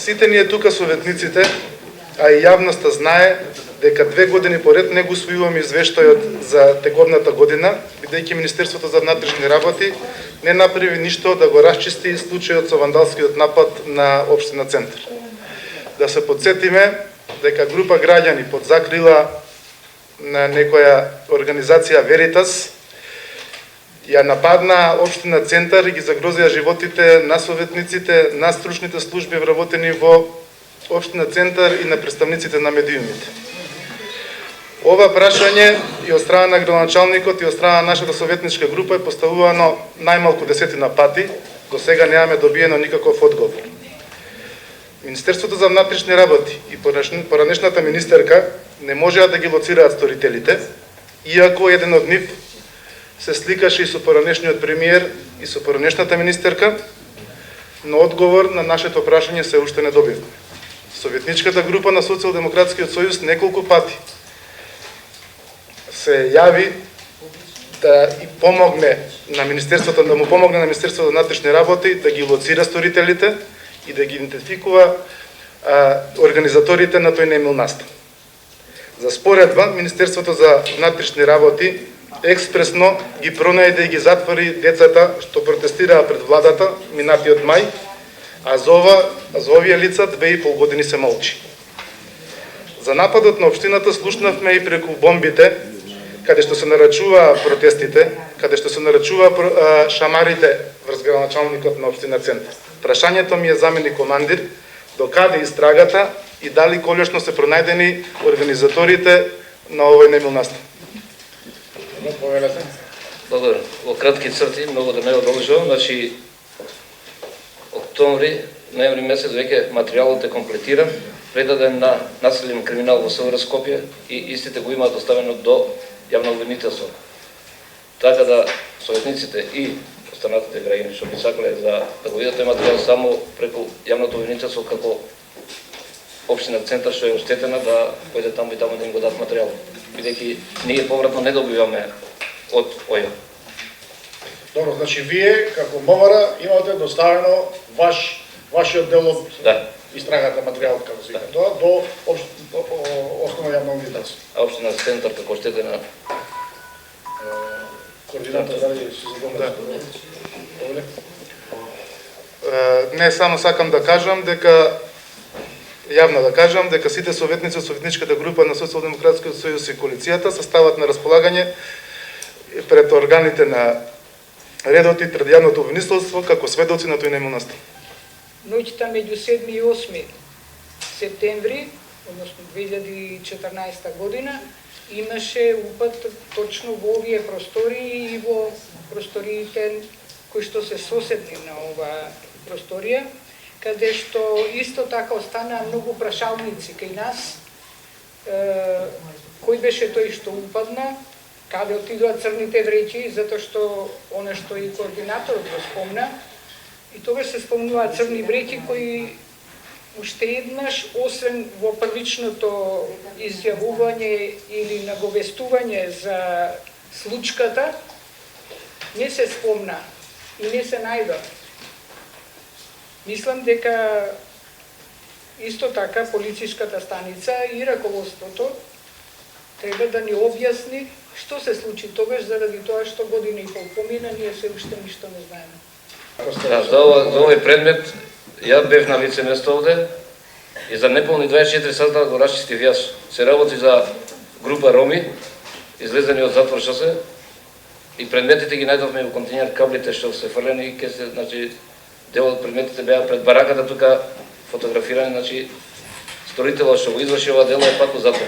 Сите ние тука советниците, а и јавноста знае дека 2 години поред не го усвојуваме извештајот за текорната година, бидејќи Министерството за внатрешни работи не направи ништо да го расчисти случајот со вандалскиот напад на општина Центар. Да се подсетиме дека група граѓани под закрила на некоја организација Веритас ја нападна општина Центар и ги загрозија животите на советниците, на стручните служби вработени во општина Центар и на представниците на медиумите. Ова прашање и од страна на градоначалникот и од страна на нашата советничка група е поставувано најмалку 10 пати, до сега немаме добиено никаков одговор. Министерството за внатрешни работи и поранешната министерка не можеа да ги лоцираат сторителите, иако еден од нив се сликаше и со поранешниот премиер и со поранешната министерка, но одговор на нашето прашање се уште не добивме. Советничката група на Социјалдемократскиот сојуз неколку пати се јави да и помогне на Министерството, да му помогне на Министерството за внатрешни работи да ги лоцира сторителите и да ги идентификува организаторите на тој немил настан. За споредба, Министерството за внатрешни работи експресно ги пронајде и ги затвори децата што протестираа пред владата минатиот мај, а за овие лица 2,5 години се молчи. За нападот на општината слушнавме и преку бомбите, каде што се нарачуваа протестите, каде што се нарачуваа шамарите врз градоначалникот на општина Центар. Прашањето ми е, заменик командир, до каде истрагата и дали колешно се пронајдени организаторите на овој немил настан? Благодарам. Во кратки црти, многу да не одолжувам, значи октомври, ноември месец веќе материјалот е комплетиран, предаден на населен криминал во СВР Скопје и истите го имаат оставено до јавно обвинителство. Така да советниците и останатите граѓани што би сакале да го видат тој материјал само преку јавното обвинителство како општина Центар што е оштетена да појде таму и таму да им го дадат материјал. Бидејќи ние повратно не добиваме од ОЈО. Добро, значи вие како МВР имате доставено вашиот дел од истрагата материјал, како се вика тоа, до основно јавно обвинителство. А општина Центар како оштетена координатор дали се задоволен? Не само сакам да кажам дека јавно да кажам дека сите советници од советничката група на Социјалдемократскиот сојуз и коалицијата се стават на располагање пред органите на редот и пред јавното обвинителство како сведоци на тој немил настан. Ноќта меѓу 7 и 8 септември, односно 2014 година, имаше упад точно во овие простории и во просториите кои што се соседни на оваа просторија, каде што исто така останаа многу прашалници кај нас, кој беше тој што упадна, каде отидоа црните вреќи, затоа што она што и координаторот го спомна, и тогаш се спомнуваат црни вреќи кои уште еднаш, освен во првичното изјавување или наговестување за случката, не се спомна и не се најдоа. Мислам дека исто така полициската станица и раководството треба да ни објасни што се случи тогаш, заради тоа што година и пол помина, ние се уште ништо не знаеме. За овој предмет, ја бев на лице место овде и за неполни 24 сата го расчистив јас. Се работи за група роми, излезени од затвор шосе, и предметите ги најдовме во континер каблите што се фрлени и значи дел од предметите беа пред бараката тука фотографирани, значи сторителот што го изврши ова дело е пак во затвор.